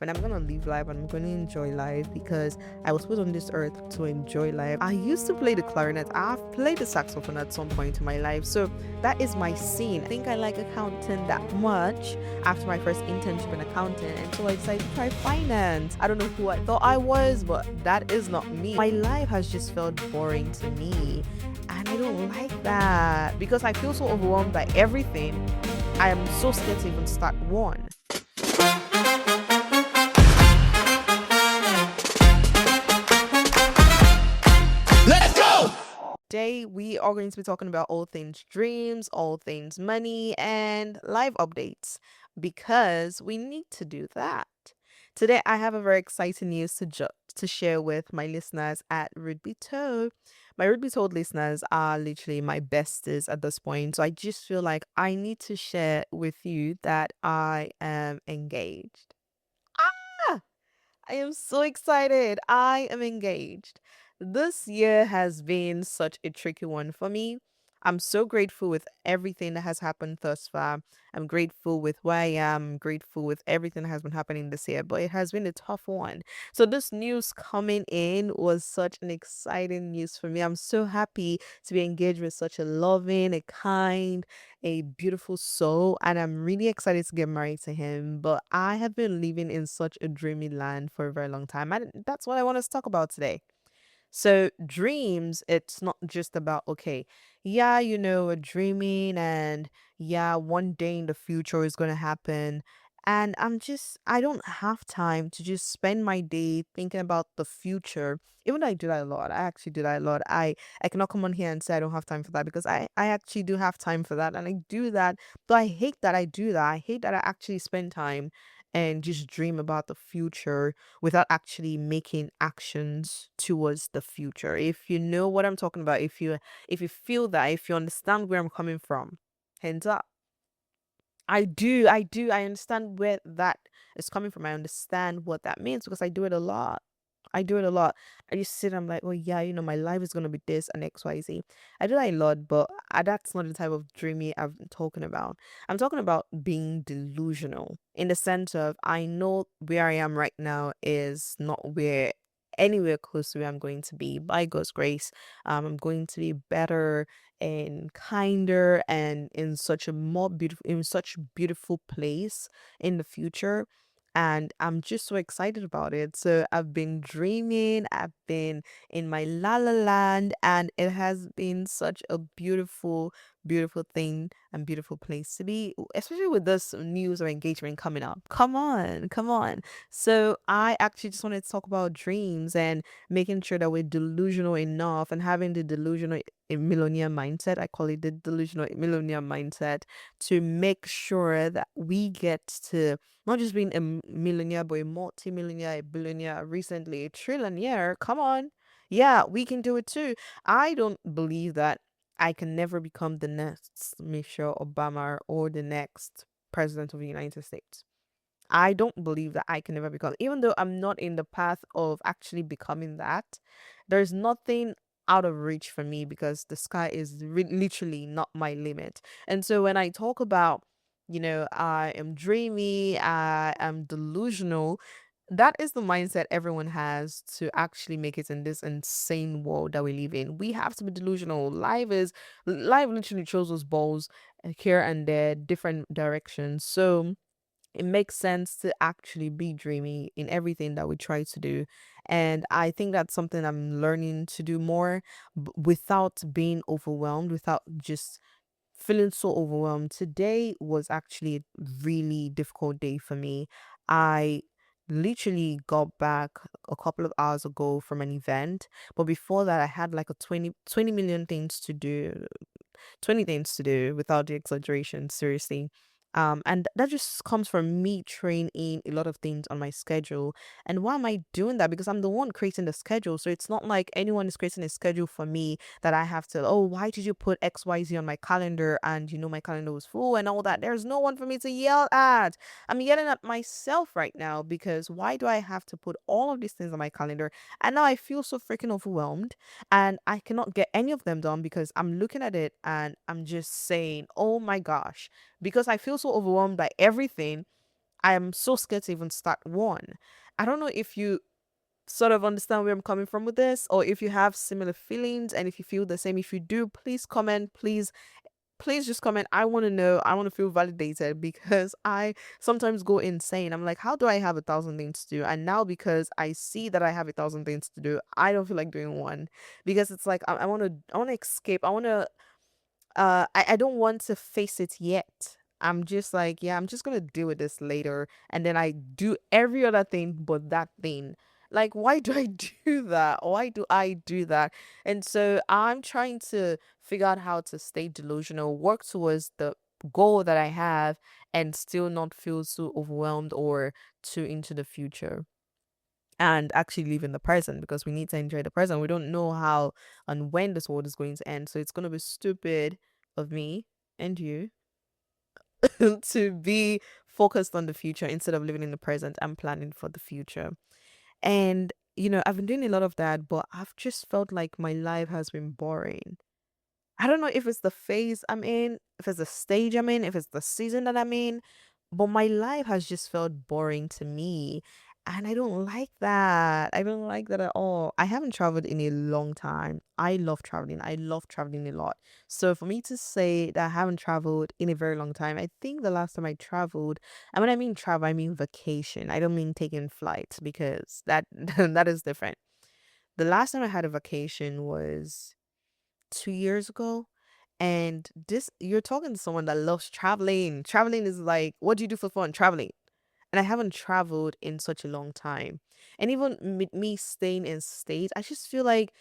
and I'm gonna live life and I'm gonna enjoy life because I was put on this earth to enjoy life. I used to play the clarinet. I've played the saxophone at some point in my life, so that is my scene. I think I like accounting that much after my first internship in accounting, and so I decided to try finance. I don't know who I thought I was, but that is not me. My life has just felt boring to me, and I don't like that because I feel so overwhelmed by everything. I am so scared to even start one. Let's go! Today, we are going to be talking about all things dreams, all things money, and life updates because we need to do that. Today, I have a very exciting news to share with my listeners at Ruth Be Told. My Ruth Be Told listeners are literally my besties at this point, so I just feel like I need to share with you that I am engaged. Ah! I am so excited. I am engaged. This year has been such a tricky one for me. I'm so grateful with everything that has happened thus far. I'm grateful with where I am. I'm grateful with everything that has been happening this year, but it has been a tough one. So this news coming in was such an exciting news for me. I'm so happy to be engaged with such a loving, a kind, a beautiful soul, and I'm really excited to get married to him. But I have been living in such a dreamy land for a very long time, and that's what I want to talk about today. So, dreams, it's not just about, okay, yeah, we're dreaming, and yeah, one day in the future is going to happen. And I don't have time to just spend my day thinking about the future. Even though I do that a lot, I actually do that a lot. I cannot come on here and say I don't have time for that because I actually do have time for that. And I do that, but I hate that I do that. I hate that I actually spend time and just dream about the future without actually making actions towards the future. If you know what I'm talking about, if you feel that, if you understand where I'm coming from, hands up. I understand where that is coming from. I understand what that means because I do it a lot. I do it a lot. I just sit, I'm like, oh yeah, my life is gonna be this and XYZ. I do that a lot, but that's not the type of dreamy I'm talking about. I'm talking about being delusional in the sense of I know where I am right now is not where anywhere close to where I'm going to be by God's grace. I'm going to be better and kinder and in such beautiful place in the future, and I'm just so excited about it. So I've been dreaming, I've been in my la la land, and it has been such a beautiful, beautiful thing and beautiful place to be, especially with this news or engagement coming up. Come on, come on. So I actually just wanted to talk about dreams and making sure that we're delusional enough and having the delusional millionaire mindset. I call it the delusional millionaire mindset to make sure that we get to not just being a millionaire, but a multi-millionaire, a billionaire, recently a trillionaire. Come on. Yeah, we can do it too. I don't believe that I can never become the next Michelle Obama or the next president of the United States. I don't believe that I can never become, even though I'm not in the path of actually becoming that, there's nothing out of reach for me because the sky is literally not my limit. And so when I talk about, I am dreamy, I am delusional, that is the mindset everyone has to actually make it in this insane world that we live in. We have to be delusional. Life literally throws us balls here and there, different directions. So it makes sense to actually be dreamy in everything that we try to do. And I think that's something I'm learning to do more without being overwhelmed, without just feeling so overwhelmed. Today was actually a really difficult day for me. I literally got back a couple of hours ago from an event, but before that I had like a 20 million things to do, 20 things to do without the exaggeration, seriously. And that just comes from me training a lot of things on my schedule. And why am I doing that? Because I'm the one creating the schedule. So it's not like anyone is creating a schedule for me that I have to, oh, why did you put XYZ on my calendar? And my calendar was full and all that. There's no one for me to yell at. I'm yelling at myself right now because why do I have to put all of these things on my calendar? And now I feel so freaking overwhelmed and I cannot get any of them done because I'm looking at it and I'm just saying, oh my gosh, because I feel so overwhelmed by everything. I am so scared to even start one. I don't know if you sort of understand where I'm coming from with this, or if you have similar feelings, and if you feel the same. If you do, please comment. Please just comment. I want to know. I want to feel validated because I sometimes go insane. I'm like, how do I have a thousand things to do? And now because I see that I have a thousand things to do, I don't feel like doing one because it's like I want to escape. I want to I don't want to face it yet. I'm just like, yeah, I'm just gonna deal with this later. And then I do every other thing but that thing. Like, why do I do that? Why do I do that? And so I'm trying to figure out how to stay delusional, work towards the goal that I have, and still not feel so overwhelmed or too into the future, and actually live in the present, because we need to enjoy the present. We don't know how and when this world is going to end. So it's going to be stupid of me and you to be focused on the future instead of living in the present and planning for the future. And, I've been doing a lot of that, but I've just felt like my life has been boring. I don't know if it's the phase I'm in, if it's the stage I'm in, if it's the season that I'm in, but my life has just felt boring to me. And I don't like that. I don't like that at all. I haven't traveled in a long time. I love traveling. I love traveling a lot. So for me to say that I haven't traveled in a very long time, I think the last time I traveled, and when I mean travel, I mean vacation. I don't mean taking flights, because that that is different. The last time I had a vacation was 2 years ago. And this, you're talking to someone that loves traveling. Traveling is like, what do you do for fun? Traveling. And I haven't traveled in such a long time. And even with me staying in states, I just feel like,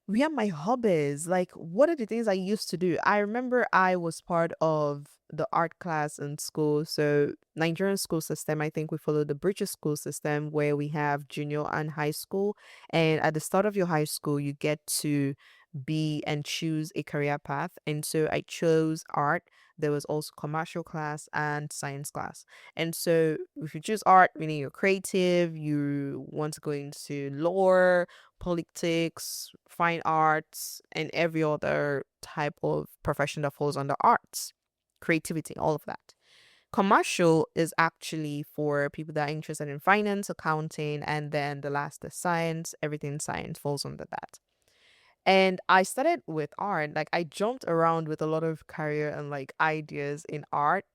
we are my hobbies. Like, what are the things I used to do? I remember I was part of the art class in school. So, Nigerian school system, I think we follow the British school system where we have junior and high school. And at the start of your high school, you get to be and choose a career path. And so I chose art. There was also commercial class and science class. And so if you choose art, meaning you're creative, you want to go into law, politics, fine arts, and every other type of profession that falls under arts, creativity, all of that. Commercial is actually for people that are interested in finance, accounting, and then the last is science. Everything science falls under that. And I started with art. Like, I jumped around with a lot of career and like ideas in art.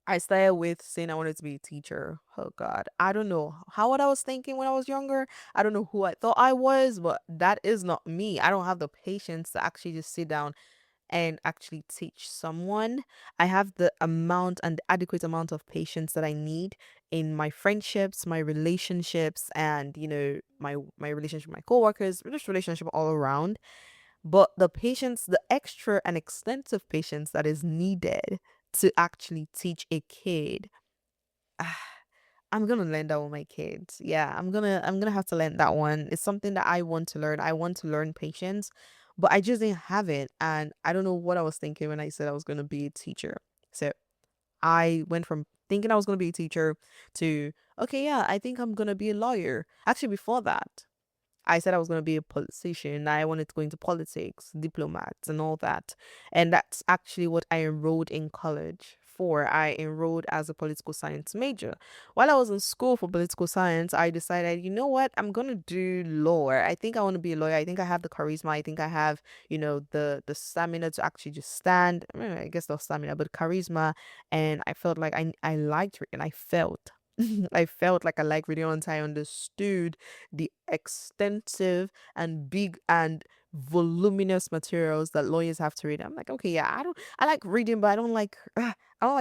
I started with saying I wanted to be a teacher. Oh God. I don't know how what I was thinking when I was younger. I don't know who I thought I was, but that is not me. I don't have the patience to actually just sit down and actually teach someone. I have the amount and the adequate amount of patience that I need in my friendships, my relationships, and my relationship with my coworkers, just relationship all around. But the patience, the extra and extensive patience that is needed to actually teach a kid, I'm gonna learn that with my kids. Yeah, I'm gonna have to learn that one. It's something that I want to learn. I want to learn patience, but I just didn't have it, and I don't know what I was thinking when I said I was gonna be a teacher. So I went from thinking I was gonna be a teacher to, okay, yeah, I think I'm gonna be a lawyer. Actually, before that, I said I was going to be a politician. I wanted to go into politics, diplomats, and all that. And that's actually what I enrolled in college for. I enrolled as a political science major. While I was in school for political science, I decided, you know what, I'm going to do law. I think I want to be a lawyer. I think I have the charisma. I think I have, the stamina to actually just stand. I guess not stamina, but charisma. And I felt like I liked it, and I felt. I felt like I liked reading once I understood the extensive and big and voluminous materials that lawyers have to read. I'm like, okay, yeah, I like reading, but I don't like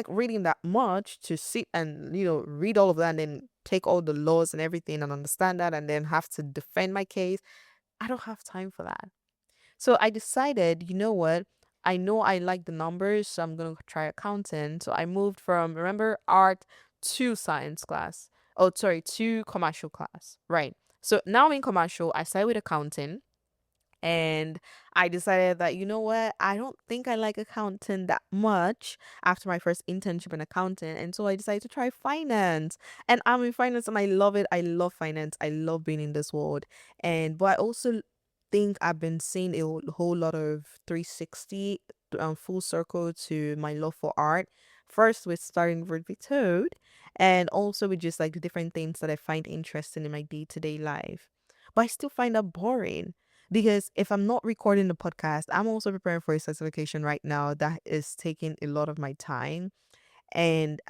reading that much to sit and, read all of that and then take all the laws and everything and understand that and then have to defend my case. I don't have time for that. So I decided, you know what? I know I like the numbers, so I'm gonna try accounting. So I moved from, remember, art to science class. Oh, sorry, to commercial class. Right. So now I'm in commercial. I started with accounting, and I decided that, you know what, I don't think I like accounting that much after my first internship in accounting. And so I decided to try finance. And I'm in finance and I love it. I love finance. I love being in this world. But I also think I've been seeing a whole lot of 360 full circle to my love for art. First with starting Ruth Be Told, and also with just like the different things that I find interesting in my day-to-day life. But I still find that boring because if I'm not recording the podcast, I'm also preparing for a certification right now that is taking a lot of my time. And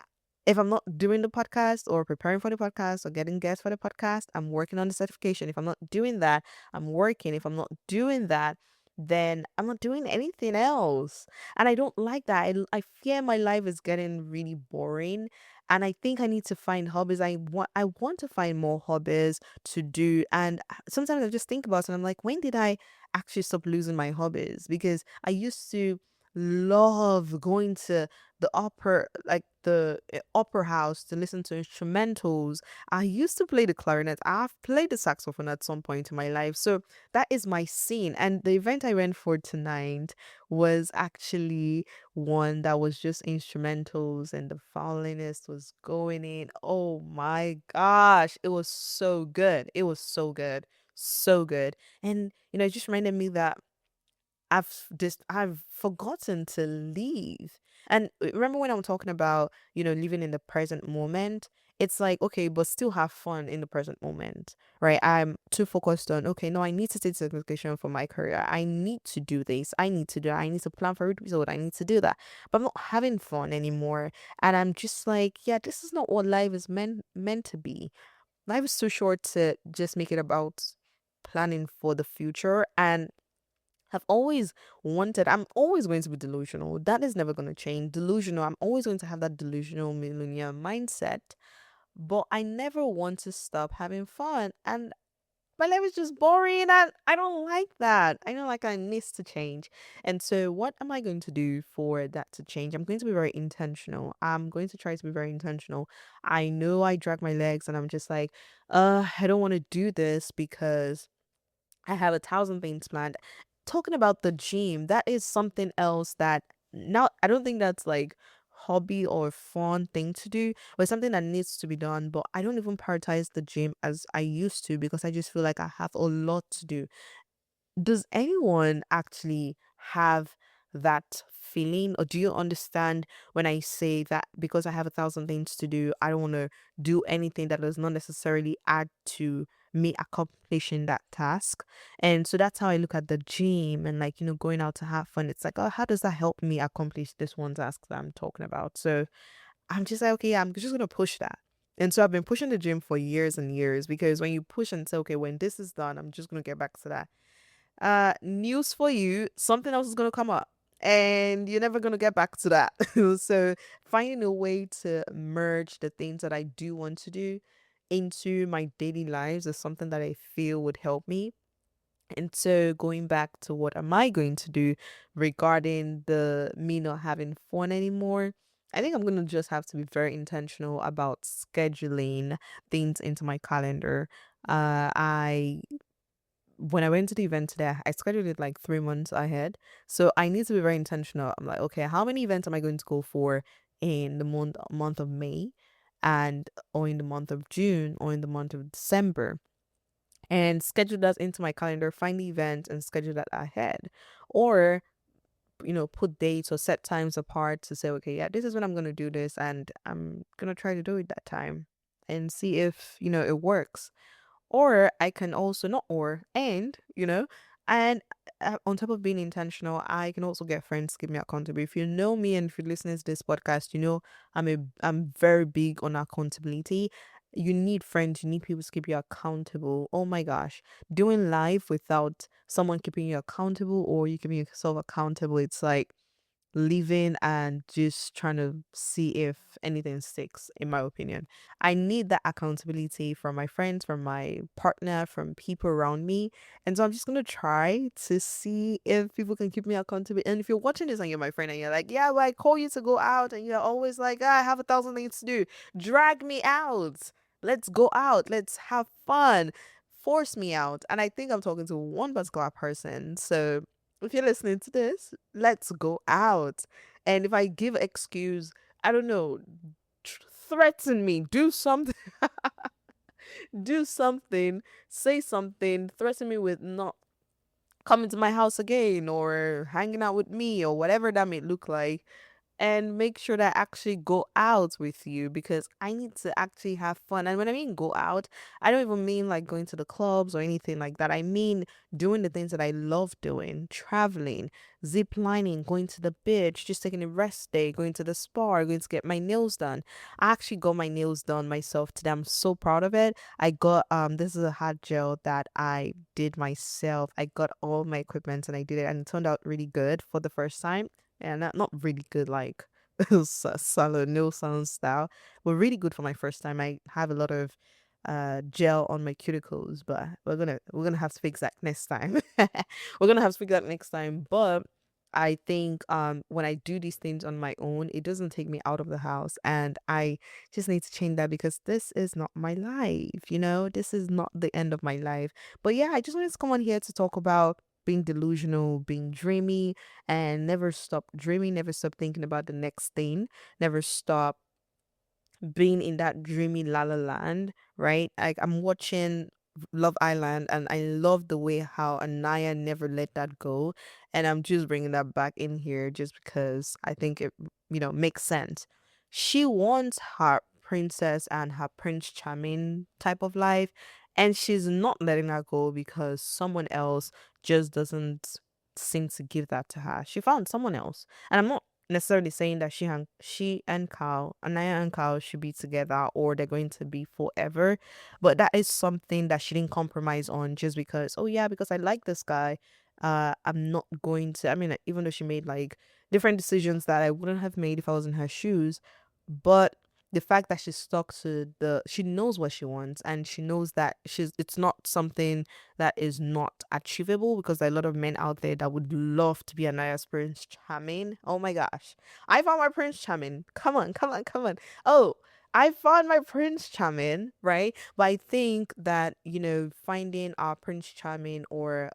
if I'm not doing the podcast or preparing for the podcast or getting guests for the podcast, I'm working on the certification. If I'm not doing that, I'm working. If I'm not doing that, then I'm not doing anything else. And I don't like that. I fear my life is getting really boring. And I think I need to find hobbies. I want to find more hobbies to do. And sometimes I just think about it and I'm like, when did I actually stop losing my hobbies? Because I used to love going to the opera, like the opera house, to listen to instrumentals. I used to play the clarinet. I've played the saxophone at some point in my life. So that is my scene. And the event I went for tonight was actually one that was just instrumentals and the violinist was going in. Oh my gosh. It was so good. It was so good. So good. And it just reminded me that I've forgotten to leave. And remember when I'm talking about, living in the present moment? It's like, okay, but still have fun in the present moment, right? I'm too focused on, okay, no, I need to take certification for my career. I need to do this. I need to do that. I need to plan for it. So I need to do that. But I'm not having fun anymore. And I'm just like, yeah, this is not what life is meant to be. Life is too short to just make it about planning for the future. And have always I'm always going to be delusional. That is never going to change. Delusional. I'm always going to have that delusional millionaire mindset. But I never want to stop having fun. And my life is just boring. And I don't like that. I don't like that. It needs to change. And so, what am I going to do for that to change? I'm going to be very intentional. I'm going to try to be very intentional. I know I drag my legs and I'm just like, I don't want to do this because I have a thousand things planned. Talking about the gym, that is something else that now I don't think that's like hobby or fun thing to do, but something that needs to be done. But I don't even prioritize the gym as I used to because I just feel like I have a lot to do. Does anyone actually have that feeling, or do you understand when I say that because I have a thousand things to do, I don't want to do anything that does not necessarily add to me accomplishing that task? And so that's how I look at the gym and, like, going out to have fun. It's like, oh, how does that help me accomplish this one task that I'm talking about? So I'm just like, okay, yeah, I'm just gonna push that. And so I've been pushing the gym for years and years because when you push and say, okay, when this is done, I'm just gonna get back to that. News for you, something else is going to come up and you're never going to get back to that. So finding a way to merge the things that I do want to do into my daily lives is something that I feel would help me. And so going back to what am I going to do regarding the me not having fun anymore, I think I'm going to just have to be very intentional about scheduling things into my calendar. I When I went to the event today, I scheduled it like 3 months ahead. So I need to be very intentional. I'm like, okay, how many events am I going to go for in the month of May, and or in the month of June, or in the month of December? And schedule that into my calendar, find the event and schedule that ahead. Or, put dates or set times apart to say, okay, yeah, this is when I'm gonna do this and I'm gonna try to do it that time and see if, it works. Or I can also, not or, and on top of being intentional, I can also get friends to keep me accountable. If you know me and if you're listening to this podcast, I'm very big on accountability. You need friends, you need people to keep you accountable. Oh my gosh. Doing life without someone keeping you accountable or you keeping yourself accountable, it's like living and just trying to see if anything sticks, in my opinion. I need that accountability from my friends, from my partner, from people around me. And so I'm just going to try to see if people can keep me accountable. And if you're watching this and you're my friend and you're like, yeah, well, I call you to go out and you're always like, I have a thousand things to do, drag me out. Let's go out. Let's have fun. Force me out. And I think I'm talking to one particular person. So if you're listening to this, let's go out. And if I give excuse, I don't know, threaten me, do something, do something, say something, threaten me with not coming to my house again or hanging out with me or whatever that may look like. and make sure that I actually go out with you because I need to actually have fun. And when I mean go out, I don't even mean like going to the clubs or anything like that. I mean doing the things that I love doing, traveling, zip lining, going to the beach, just taking a rest day, going to the spa, going to get my nails done. I actually got my nails done myself today. I'm so proud of it. I got this is a hard gel that I did myself. I got all my equipment and I did it and it turned out really good for the first time. And not really good like salon no salon style, but really good for my first time. I have a lot of gel on my cuticles, but we're gonna have to fix that next time. We're gonna have to fix that next time. But I think when I do these things on my own, it doesn't take me out of the house, and I just need to change that because this is not my life, you know? This is not the end of my life. But yeah, I just wanted to come on here to talk about being delusional, being dreamy, and never stop dreaming, never stop thinking about the next thing, never stop being in that dreamy la la land, right? Like I'm watching Love Island and I love the way how Anaya never let that go. And I'm just bringing that back in here just because I think it, makes sense. She wants her princess and her prince charming type of life. And she's not letting that go because someone else just doesn't seem to give that to her. She found someone else. And I'm not necessarily saying that she and Carl, Anaya and Carl should be together or they're going to be forever. But that is something that she didn't compromise on just because, oh yeah, because I like this guy. I'm not going to, I mean, even though she made like different decisions that I wouldn't have made if I was in her shoes, but the fact that she's stuck to she knows what she wants and she knows that it's not something that is not achievable because there are a lot of men out there that would love to be Anaya's Prince Charming. Oh my gosh. I found my Prince Charming. Come on, come on, come on. Oh, I found my Prince Charming, right? But I think that, finding our Prince Charming or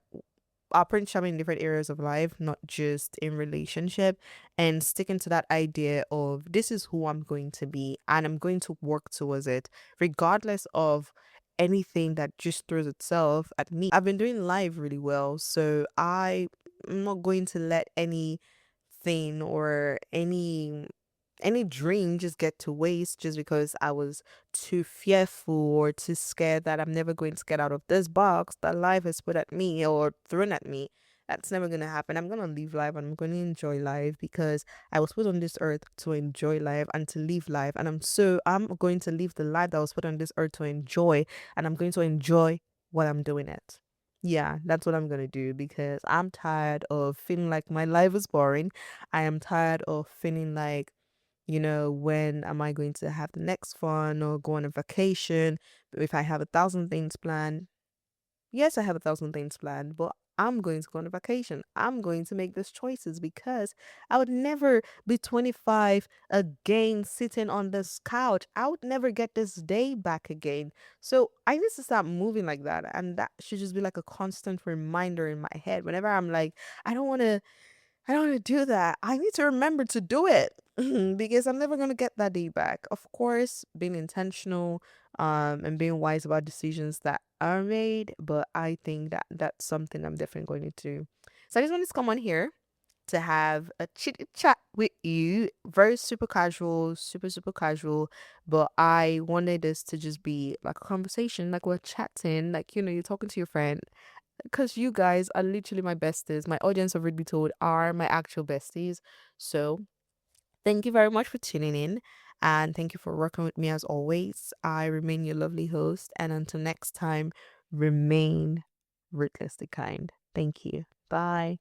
our Prince Charming in different areas of life, not just in relationship, and sticking to that idea of this is who I'm going to be and I'm going to work towards it, regardless of anything that just throws itself at me. I've been doing live really well, so I'm not going to let anything or any dream just get to waste just because I was too fearful or too scared that I'm never going to get out of this box that life has put at me or thrown at me. That's never going to happen. I'm going to live life and I'm going to enjoy life because I was put on this earth to enjoy life and to live life. And I'm going to live the life that was put on this earth to enjoy. And I'm going to enjoy what I'm doing it. Yeah, that's what I'm going to do because I'm tired of feeling like my life is boring. I am tired of feeling like when am I going to have the next fun or go on a vacation? But if I have 1,000 things planned, yes, I have 1,000 things planned, but I'm going to go on a vacation. I'm going to make those choices because I would never be 25 again sitting on this couch. I would never get this day back again. So I need to start moving like that. And that should just be like a constant reminder in my head. Whenever I'm like, I don't want to I don't want to do that. I need to remember to do it because I'm never going to get that day back. Of course, being intentional and being wise about decisions that are made, but I think that that's something I'm definitely going to do. So I just wanted to come on here to have a chit chat with you. Very super casual, super super casual, but I wanted this to just be like a conversation, like we're chatting, like you're talking to your friend because you guys are literally my besties. My audience of Ruth Be Told are my actual besties. So thank you very much for tuning in. And thank you for working with me as always. I remain your lovely host. And until next time, remain ruthlessly kind. Thank you. Bye.